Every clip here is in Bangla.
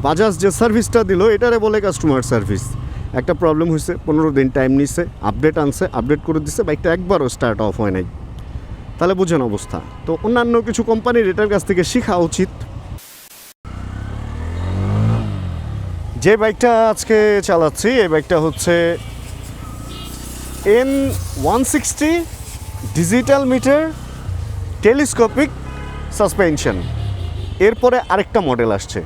বাজাজ যে সার্ভিসটা দিল এটারে বলে কাস্টমার সার্ভিস। একটা প্রবলেম হয়েছে, 15 দিন টাইম নিছে, আপডেট আনছে, আপডেট করে দিছে, বাইকটা একবারও স্টার্ট অফ হয় নাই। তাহলে বুঝেন অবস্থা। তো অন্যান্য কিছু কোম্পানির এটার কাছ থেকে শেখা উচিত। যে বাইকটা আজকে চালাচ্ছি এই বাইকটা হচ্ছে N160 digital meter telescopic suspension. এরপরে আরেকটা মডেল আসছে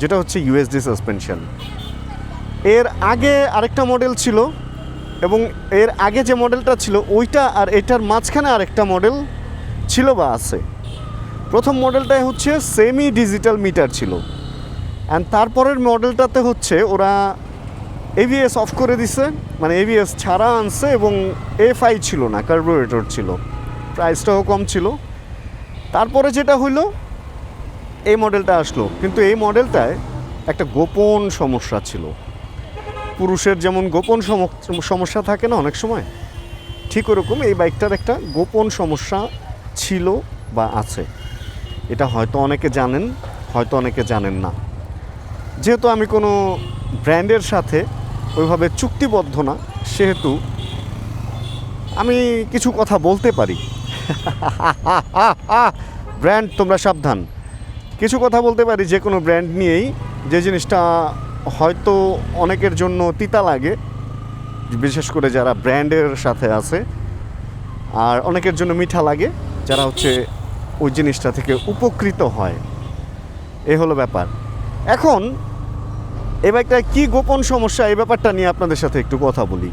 যেটা হচ্ছে ইউএসডি সাসপেনশন। এর আগে আরেকটা মডেল ছিল এবং এর আগে যে মডেলটা ছিল ওইটা আর এটার মাঝখানে আরেকটা মডেল ছিল বা আছে। প্রথম মডেলটাই হচ্ছে সেমি ডিজিটাল মিটার ছিল, অ্যান্ড তারপরের মডেলটাতে হচ্ছে ওরা এবিএস অফ করে দিছে, মানে এবিএস ছাড়া আনছে এবং এফআই ছিল না, কার্বোরেটর ছিল, প্রাইসটাও কম ছিল। তারপরে যেটা হইলো এই মডেলটা আসলো, কিন্তু এই মডেলটায় একটা গোপন সমস্যা ছিল। পুরুষের যেমন গোপন সমস্যা থাকে না অনেক সময়, ঠিক ওরকম এই বাইকটার একটা গোপন সমস্যা ছিল বা আছে। এটা হয়তো অনেকে জানেন, হয়তো অনেকে জানেন না। যেহেতু আমি কোনো ব্র্যান্ডের সাথে ওইভাবে চুক্তিবদ্ধ না, সেহেতু আমি কিছু কথা বলতে পারি। ব্র্যান্ড তোমরা সাবধান, কিছু কথা বলতে পারি যে কোনো ব্র্যান্ড নিয়েই, যে জিনিসটা হয়তো অনেকের জন্য তিতা লাগে, বিশেষ করে যারা ব্র্যান্ডের সাথে আছে, আর অনেকের জন্য মিঠা লাগে যারা হচ্ছে ওই জিনিসটা থেকে উপকৃত হয়। এই হলো ব্যাপার। এখন এই বাইকটার কী গোপন সমস্যা এই ব্যাপারটা নিয়ে আপনাদের সাথে একটু কথা বলি।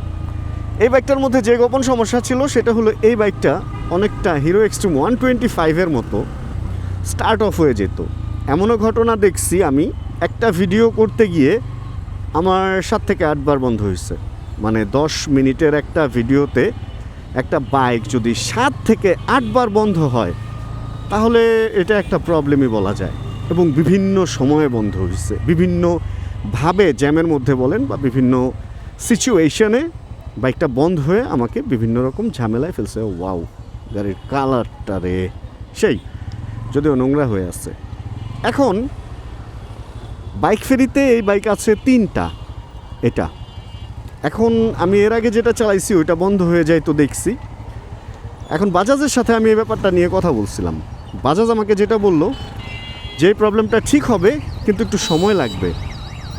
এই বাইকটার মধ্যে যে গোপন সমস্যা ছিল সেটা হলো এই বাইকটা অনেকটা হিরো এক্সট্রিম 125-এর মতো স্টার্ট অফ হয়ে যেত। এমনও ঘটনা দেখছি আমি, একটা ভিডিও করতে গিয়ে আমার 7 থেকে 8 বার বন্ধ হয়েছে। মানে 10 মিনিটের একটা ভিডিওতে একটা বাইক যদি 7 থেকে 8 বার বন্ধ হয় তাহলে এটা একটা প্রবলেমই বলা যায়। এবং বিভিন্ন সময়ে বন্ধ হয়েছে, বিভিন্নভাবে জ্যামের মধ্যে বলেন বা বিভিন্ন সিচুয়েশনে বাইকটা বন্ধ হয়ে আমাকে বিভিন্ন রকম ঝামেলায় ফেলছে। ওয়াও, গাড়ির কালারটা রে সেই, যদিও নোংরা হয়ে আছে। এখন বাইক ফেরিতে এই বাইক আছে 3টা। এটা এখন আমি এর আগে যেটা চালাইছি ওইটা বন্ধ হয়ে যায় তো দেখছি। এখন বাজাজের সাথে আমি এই ব্যাপারটা নিয়ে কথা বলছিলাম। বাজাজ আমাকে যেটা বললো যে প্রবলেমটা ঠিক হবে কিন্তু একটু সময় লাগবে,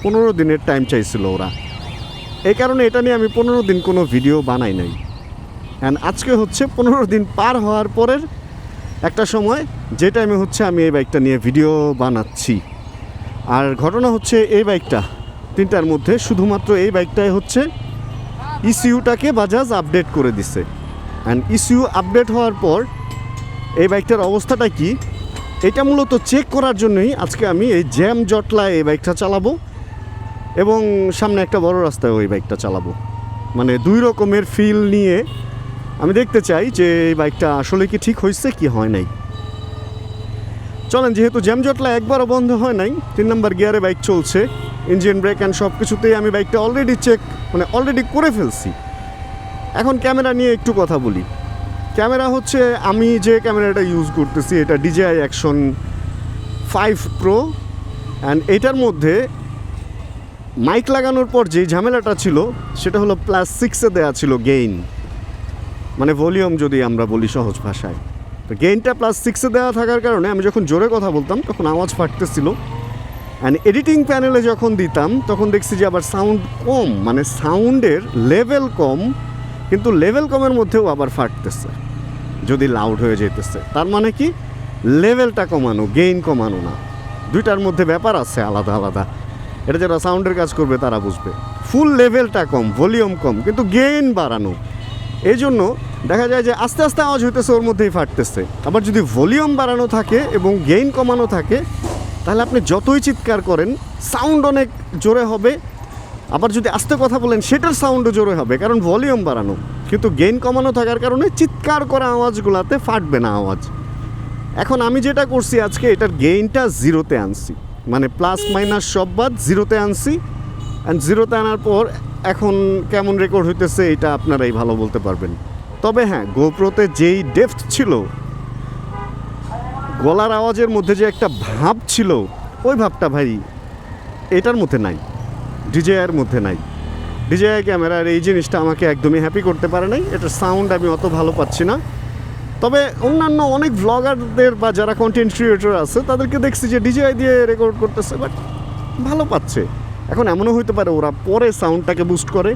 15 দিনের টাইম চাইছিল ওরা। এই কারণে এটা নিয়ে আমি 15 দিন কোনো ভিডিও বানাই নাই। অ্যান্ড আজকে হচ্ছে 15 দিন পার হওয়ার পরের একটা সময়, যে টাইমে হচ্ছে আমি এই বাইকটা নিয়ে ভিডিও বানাচ্ছি। আর ঘটনা হচ্ছে এই বাইকটা 3টার মধ্যে শুধুমাত্র এই বাইকটাই হচ্ছে ইসিউটাকে বাজাজ আপডেট করে দিছে। অ্যান্ড ইসিউ আপডেট হওয়ার পর এই বাইকটার অবস্থাটা কি, এটা মূলত চেক করার জন্যই আজকে আমি এই জ্যাম জটলায় এই বাইকটা চালাবো এবং সামনে একটা বড় রাস্তায় ওই বাইকটা চালাবো। মানে 2 রকমের ফিল নিয়ে আমি দেখতে চাই যে এই বাইকটা আসলে কি ঠিক হয়েছে কি হয় নাই। চলেন, যেহেতু জ্যাম জটলা একবারও বন্ধ হয় নাই, 3 নম্বর গিয়ারে বাইক চলছে, ইঞ্জিন ব্রেক অ্যান্ড সব কিছুতেই আমি বাইকটা অলরেডি করে ফেলছি। এখন ক্যামেরা নিয়ে একটু কথা বলি। ক্যামেরা হচ্ছে আমি যে ক্যামেরাটা ইউজ করতেছি এটা DJI Action 5 Pro, অ্যান্ড এটার মধ্যে মাইক লাগানোর পর যে ঝামেলাটা ছিল সেটা হলো +6-এ দেওয়া ছিল গেইন, মানে ভলিউম যদি আমরা বলি সহজ ভাষায়। তো গেইনটা +6-এ দেওয়া থাকার কারণে আমি যখন জোরে কথা বলতাম তখন আওয়াজ ফাটতেছিল, অ্যান্ড এডিটিং প্যানেলে যখন দিতাম তখন দেখছি যে আবার সাউন্ড কম, মানে সাউন্ডের লেভেল কম, কিন্তু লেভেল কমের মধ্যেও আবার ফাটতেছে যদি লাউড হয়ে যেতেছে। তার মানে কি, লেভেলটা কমানো, গেইন কমানো না, দুইটার মধ্যে ব্যাপার আছে আলাদা আলাদা। এটা যারা সাউন্ডের কাজ করবে তারা বুঝবে। ফুল লেভেলটা কম, ভলিউম কম, কিন্তু গেইন বাড়ানো। এই জন্য দেখা যায় যে আস্তে আস্তে আওয়াজ হইতেছে, ওর মধ্যেই ফাটতেছে। আবার যদি ভলিউম বাড়ানো থাকে এবং গেইন কমানো থাকে তাহলে আপনি যতই চিৎকার করেন সাউন্ড অনেক জোরে হবে। আবার যদি আস্তে কথা বলেন সেটার সাউন্ডও জোরে হবে, কারণ ভলিউম বাড়ানো। কিন্তু গেইন কমানো থাকার কারণে চিৎকার করা আওয়াজগুলোতে ফাটবে না আওয়াজ। এখন আমি যেটা করছি আজকে, এটার গেইনটা 0-তে আনছি, মানে প্লাস মাইনাস সব বাদ 0-তে আনছি। অ্যান্ড 0-তে আনার পর এখন কেমন রেকর্ড হইতেছে এটা আপনারাই ভালো বলতে পারবেন। তবে হ্যাঁ, গোপ্রোতে যেই ডেপথ ছিল, গলার আওয়াজের মধ্যে যে একটা ভাব ছিল, ওই ভাবটা ভাই এটার মধ্যে নাই, ডিজেআইয়ের মধ্যে নাই। ডিজেআই ক্যামেরার এই জিনিসটা আমাকে একদমই হ্যাপি করতে পারে নাই। এটার সাউন্ড আমি অত ভালো পাচ্ছি না। তবে অন্যান্য অনেক ভ্লগারদের বা যারা কন্টেন্ট ক্রিয়েটর আছে তাদেরকে দেখছি যে ডিজেআই দিয়ে রেকর্ড করতেছে, বাট ভালো পাচ্ছে। এখন এমনও হতে পারে ওরা পরে সাউন্ডটাকে বুস্ট করে।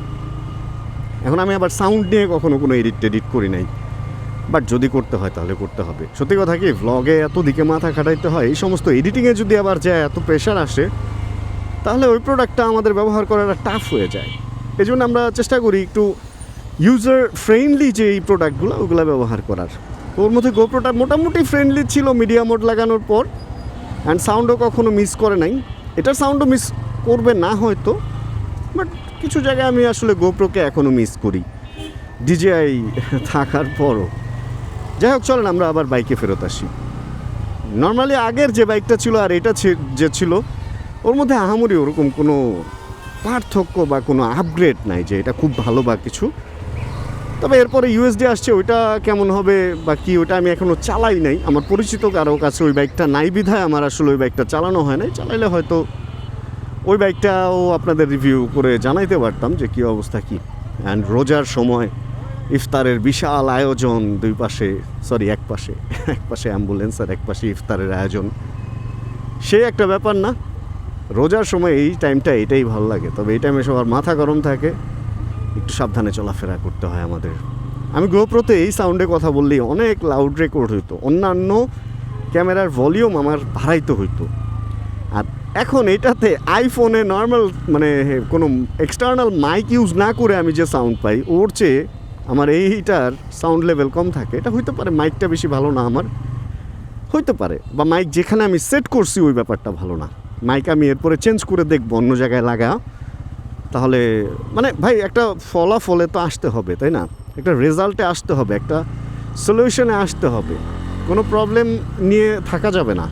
এখন আমি আবার সাউন্ড নিয়ে কখনো কোনো এডিট করি নাই, বাট যদি করতে হয় তাহলে করতে হবে। সত্যি কথা কি, ভ্লগে এত দিকে মাথা খাটাইতে হয়, এই সমস্ত এডিটিংয়ে যদি আবার যায় এত প্রেশার আসে, তাহলে ওই প্রোডাক্টটা আমাদের ব্যবহার করাটা টাফ হয়ে যায়। এই জন্য আমরা চেষ্টা করি একটু ইউজার ফ্রেন্ডলি যে এই প্রোডাক্টগুলো ওগুলো ব্যবহার করার। ওর মধ্যে গোপ্রোটা মোটামুটি ফ্রেন্ডলি ছিল মিডিয়া মোড লাগানোর পর, অ্যান্ড সাউন্ডও কখনো মিস করে নাই। এটার সাউন্ডও মিস করবে না হয়তো, বাট কিছু জায়গায় আমি আসলে গোপ্রোকে এখনও মিস করি ডিজেআই থাকার পরও। যাই হোক, চলেন আমরা আবার বাইকে ফেরত আসি। নর্মালি আগের যে বাইকটা ছিল আর এটা যে ছিল, ওর মধ্যে আহামরি ওরকম কোনো পার্থক্য বা কোনো আপগ্রেড নাই যে এটা খুব ভালো বা কিছু। তবে এরপরে ইউএসডি আসছে, ওইটা কেমন হবে বা কি ওইটা আমি এখনও চালাই নাই। আমার পরিচিত কারো কাছে ওই বাইকটা নাই বিধায় আমার আসলে ওই বাইকটা চালানো হয় নাই। চালাইলে হয়তো ওই বাইকটাও আপনাদের রিভিউ করে জানাইতে পারতাম যে কী অবস্থা কী। অ্যান্ড রোজার সময় ইফতারের বিশাল আয়োজন, এক পাশে অ্যাম্বুলেন্স আর এক পাশে ইফতারের আয়োজন, সে একটা ব্যাপার না? রোজার সময় এই টাইমটা এটাই ভালো লাগে। তবে এই টাইমে সবার মাথা গরম থাকে, একটু সাবধানে চলাফেরা করতে হয় আমাদের। আমি গোপ্রোতে এই সাউন্ডে কথা বললেই অনেক লাউড রেকর্ড হইতো, অন্যান্য ক্যামেরার ভলিউম আমার বাড়াইতে হইতো। আর এখন এটাতে আইফোনে নর্মাল মানে কোনো এক্সটার্নাল মাইক ইউজ না করে আমি যে সাউন্ড পাই, ওর চেয়ে আমার এইটার সাউন্ড লেভেল কম থাকে। এটা হইতে পারে মাইকটা বেশি ভালো না আমার, হইতে পারে, বা মাইক যেখানে আমি সেট করছি ওই ব্যাপারটা ভালো না। মাইক আমি এরপরে চেঞ্জ করে দেখবো অন্য জায়গায় লাগা, তাহলে মানে ভাই একটা ফলাফলে তো আসতে হবে, তাই না? একটা রেজাল্টে আসতে হবে, একটা সলিউশনে আসতে হবে, কোনো প্রবলেম নিয়ে থাকা যাবে না।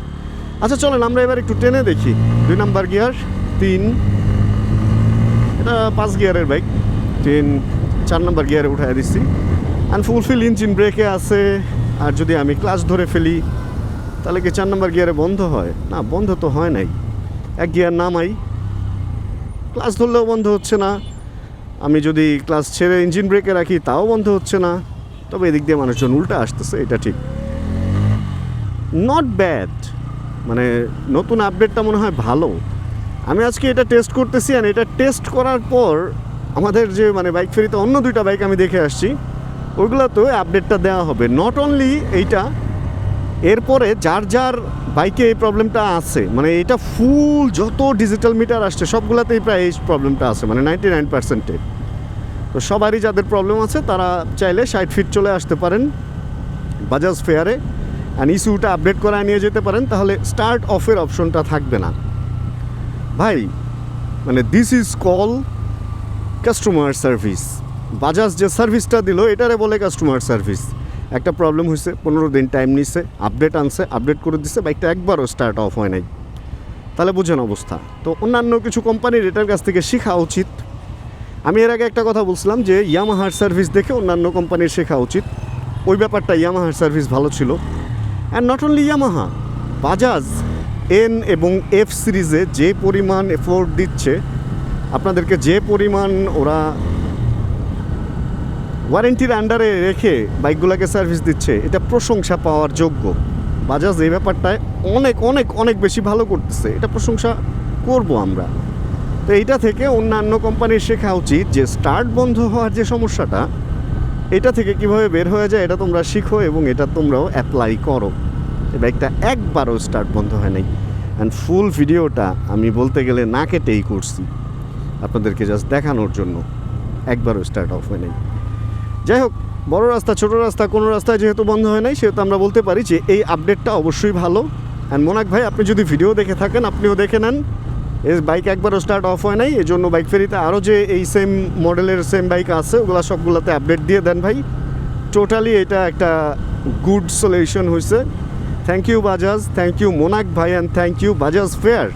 আচ্ছা চলেন আমরা এবার একটু টেনে দেখি। 2 নাম্বার গিয়ার, 3, এটা 5 গিয়ারের বাইক, 3, 4 নাম্বার গিয়ারে উঠাই দিচ্ছি। অ্যান্ড ফুলফিল ইঞ্জিন ব্রেকে আছে। আর যদি আমি ক্লাচ ধরে ফেলি তাহলে কি 4 নাম্বার গিয়ারে বন্ধ হয়? না, বন্ধ তো হয় নাই। 1 গিয়ার নামাই, ক্লাচ ধরলেও বন্ধ হচ্ছে না। আমি যদি ক্লাচ ছেড়ে ইঞ্জিন ব্রেকে রাখি তাও বন্ধ হচ্ছে না। তবে এদিক দিয়ে মানুষজন উল্টা আসতেছে, এটা ঠিক। নট ব্যাড, মানে নতুন আপডেটটা মনে হয় ভালো। আমি আজকে এটা টেস্ট করতেছি, আর এটা টেস্ট করার পর আমাদের যে মানে বাইক ফেরিতে অন্য 2টা বাইক আমি দেখে আসছি, ওইগুলোতে আপডেটটা দেওয়া হবে। নট অনলি এইটা, এরপরে যার যার বাইকে এই প্রবলেমটা আছে, মানে এটা ফুল যত ডিজিটাল মিটার আসছে সবগুলোতেই প্রায় এই প্রবলেমটা আছে, মানে 99%। তো সবারই যাদের প্রবলেম আছে তারা চাইলে 60 ফিট চলে আসতে পারেন বাজাজ ফেয়ারে, অ্যান্ড ইস্যুটা আপডেট করায় নিয়ে যেতে পারেন, তাহলে স্টার্ট অফের অপশনটা থাকবে না ভাই। মানে this is call customer service. Bajaj যে সার্ভিসটা দিল এটারে বলে কাস্টমার সার্ভিস। একটা প্রবলেম হয়েছে, 15 দিন টাইম নিছে, আপডেট আনছে, আপডেট করে দিচ্ছে, বাইকটা একবারও স্টার্ট অফ হয় নাই, তাহলে বুঝেন অবস্থা। তো অন্যান্য কিছু কোম্পানির এটার কাছ থেকে শেখা উচিত। আমি এর আগে একটা কথা বলছিলাম যে ইয়ামাহার সার্ভিস দেখে অন্যান্য কোম্পানির শেখা উচিত। ওই ব্যাপারটা ইয়ামাহার সার্ভিস ভালো ছিল। And not only Yamaha, Bajaj N এবং এফ সিরিজে যে পরিমাণ এফোর্ট দিচ্ছে আপনাদেরকে, যে পরিমাণ ওরা ওয়ারেন্টির আন্ডারে রেখে বাইকগুলোকে সার্ভিস দিচ্ছে, এটা প্রশংসা পাওয়ার যোগ্য। বাজাজ এই ব্যাপারটায় অনেক অনেক অনেক বেশি ভালো করতেছে, এটা প্রশংসা করব আমরা। তো এইটা থেকে অন্যান্য কোম্পানির শেখা উচিত যে স্টার্ট বন্ধ হওয়ার যে সমস্যাটা, এটা থেকে কিভাবে বের হয়ে যায় এটা তোমরা শিখো এবং এটা তোমরাও অ্যাপ্লাই করো। এই বাইকটা একবারও স্টার্ট বন্ধ হয় নাই, অ্যান্ড ফুল ভিডিওটা আমি বলতে গেলে না কেটেই করছি আপনাদেরকে জাস্ট দেখানোর জন্য, একবারও স্টার্ট অফ হয় নাই। যাই হোক, বড় রাস্তা ছোট রাস্তা কোনো রাস্তায় যেহেতু বন্ধ হয় নাই, সেহেতু আমরা বলতে পারি যে এই আপডেটটা অবশ্যই ভালো। অ্যান্ড মোনাক ভাই, আপনি যদি ভিডিও দেখে থাকেন আপনিও দেখে নেন, এই বাইক একবারও স্টার্ট অফ হয় নাই। এই জন্য বাইক ফেরিতে আরও যে এই সেম মডেলের সেম বাইক আছে ওগুলো সবগুলোতে আপডেট দিয়ে দেন ভাই। টোটালি এটা একটা গুড সলিউশন হয়েছে। Thank you Bajaj, thank you Monak ভাই, and thank you Bajaj fair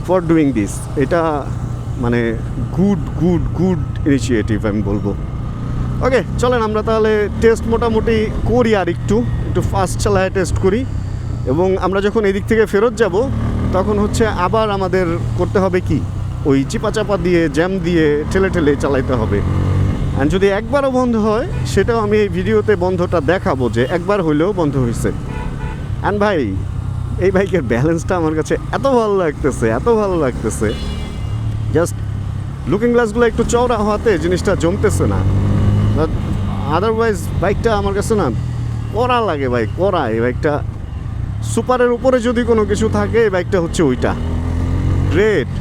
for doing this. এটা মানে গুড ইনিশিয়েটিভ আমি বলবো। ওকে, চলেন আমরা তাহলে টেস্ট মোটামুটি করি, আর একটু ফাস্ট চালায় টেস্ট করি। এবং আমরা যখন এদিক থেকে ফেরত যাব তখন হচ্ছে আবার আমাদের করতে হবে কি ওই চিপা দিয়ে জ্যাম দিয়ে ঠেলে চালাইতে হবে। আর যদি একবারও বন্ধ হয় সেটাও আমি এই ভিডিওতে বন্ধটা দেখাবো যে একবার হইলেও বন্ধ হয়েছে। অ্যান্ড ভাই এই বাইকের ব্যালেন্সটা আমার কাছে এত ভালো লাগতেছে জাস্ট লুকিং গ্লাসগুলো একটু চওড়া হওয়াতে জিনিসটা জমতেছে না। আদারওয়াইজ বাইকটা আমার কাছে না কড়া লাগে ভাই, কড়া। এই বাইকটা সুপারের উপরে যদি কোনো কিছু থাকে এই বাইকটা হচ্ছে ওইটা। গ্রেট,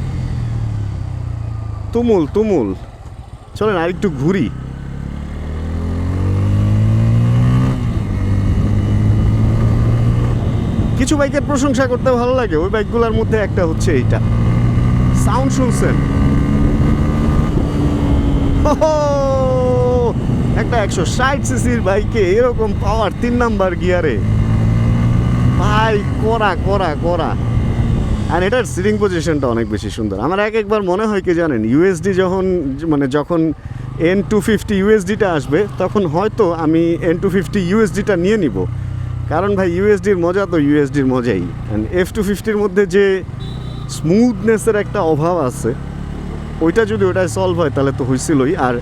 তুমুল। চলেন আর একটু ঘুরি। কিছু বাইকের প্রশংসা করতে ভালো লাগে, ওই বাইকগুলোর মধ্যে একটা হচ্ছে এইটা। সাউন্ড শুনছেন? একটা 160 সিসির বাইকে এরকম পাওয়ার 3 নাম্বার গিয়ারে ভাই, করা। আর এটার সিটিং পজিশনটা অনেক বেশি সুন্দর। আমার একবার মনে হয় কি জানেন, ইউএসডি যখন N250 ইউএসডিটা আসবে তখন হয়তো আমি N250 ইউএসডিটা নিয়ে নিব। কারণ ভাই ইউএসডির মজা তো ইউএসডির মজাই। অ্যান্ড F250-র মধ্যে যে স্মুথনেসের একটা অভাব আছে, ওইটা যদি সলভ হয় তাহলে তো হয়েছিলই। আর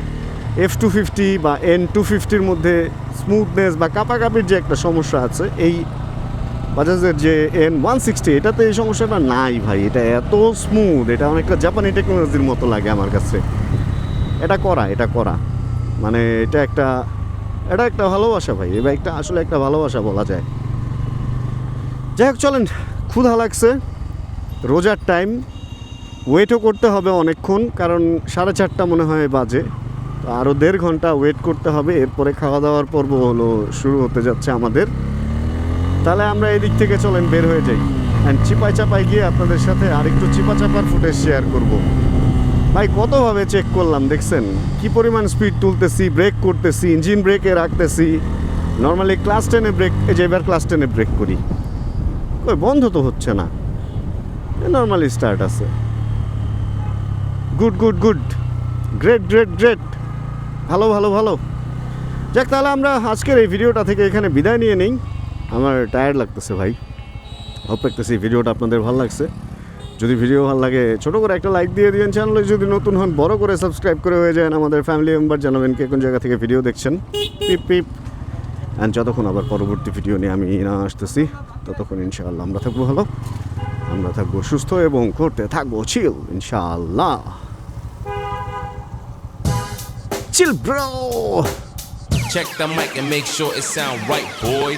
F250 বা N250-র মধ্যে স্মুথনেস বা কাপাকাপির যে একটা সমস্যা আছে, এই বাজাজের যে N160 এটাতে এই সমস্যাটা নাই ভাই। এটা এত স্মুথ, এটা অনেকটা জাপানি টেকনোলজির মতো লাগে আমার কাছে। এটা করা মানে এটা একটা ভালোবাসা ভাই। এই বাইকটা আসলে একটা ভালোবাসা বলা যায়। যাই হোক, চলেন, ক্ষুধা লাগছে, রোজার টাইম, ওয়েটও করতে হবে অনেকক্ষণ, কারণ 4:30 মনে হয় বাজে। তো আরও 1.5 ঘন্টা ওয়েট করতে হবে, এরপরে খাওয়া দাওয়ার পর্ব শুরু হতে যাচ্ছে আমাদের। তাহলে আমরা এদিক থেকে চলেন বের হয়ে যাই। অ্যান্ড চাপায় গিয়ে আপনাদের সাথে আরেকটু চাপার ফুটেজ শেয়ার করব। ভাই কতভাবে চেক করলাম দেখছেন, কি পরিমাণ স্পিড তুলতেছি, ব্রেক করতেছি, ইঞ্জিন ব্রেকে রাখতেছি। নর্মালি ক্লাস 10-এ ব্রেক, এই যে এবার ক্লাস 10-এ ব্রেক করি, ওই বন্ধ তো হচ্ছে না, নর্মালি স্টার্ট আছে। গুড, গ্রেট, ভালো। যাক, তাহলে আমরা আজকের এই ভিডিওটা থেকে এখানে বিদায় নিয়ে নিই। আমার টায়ার্ড লাগতেছে ভাই। হোপ রাখতেছি ভিডিওটা আপনাদের ভালো লাগছে। যদি ভিডিও ভালো লাগে ছোটো করে একটা লাইক দিয়ে দিন। চ্যানেলে যদি নতুন হন বড় করে সাবস্ক্রাইব করে হয়ে যান। আমাদের ফ্যামিলি মেম্বার জানাবেন কে কোন জায়গা থেকে ভিডিও দেখছেন। পিপ। অ্যান্ড যতক্ষণ আবার পরবর্তী ভিডিও নিয়ে আমি না আসতেছি, ততক্ষণ ইনশাআল্লাহ আমরা থাকবো ভালো, আমরা থাকবো সুস্থ এবং করতে থাকবো চিল, ইনশাআল্লাহ। Chill, bro. Check the mic and make sure it sound right, boys.